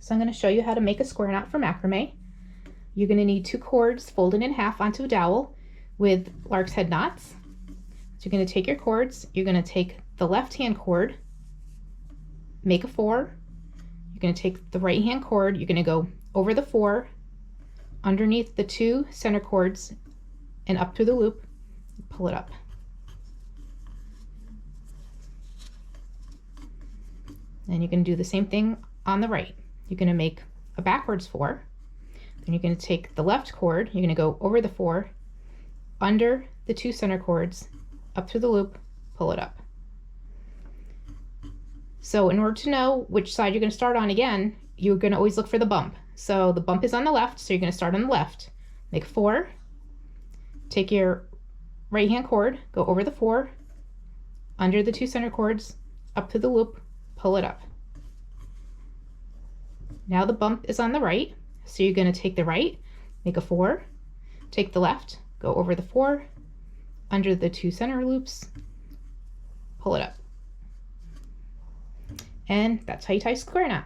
So I'm going to show you how to make a square knot for macrame. You're going to need 2 cords folded in half onto a dowel with lark's head knots. So you're going to take your cords, you're going to take the left hand cord, make a 4. You're going to take the right hand cord, you're going to go over the 4, underneath the 2 center cords and up through the loop, pull it up. And you're going to do the same thing on the right. You're going to make a backwards 4. Then you're going to take the left cord, you're going to go over the 4, under the 2 center cords, up through the loop, pull it up. So in order to know which side you're going to start on again, you're going to always look for the bump. So the bump is on the left, so you're going to start on the left. Make 4, take your right hand cord, go over the 4, under the 2 center cords, up through the loop, pull it up. Now the bump is on the right, so you're going to take the right, make a 4, take the left, go over the 4, under the 2 center loops, pull it up. And that's how you tie a square knot.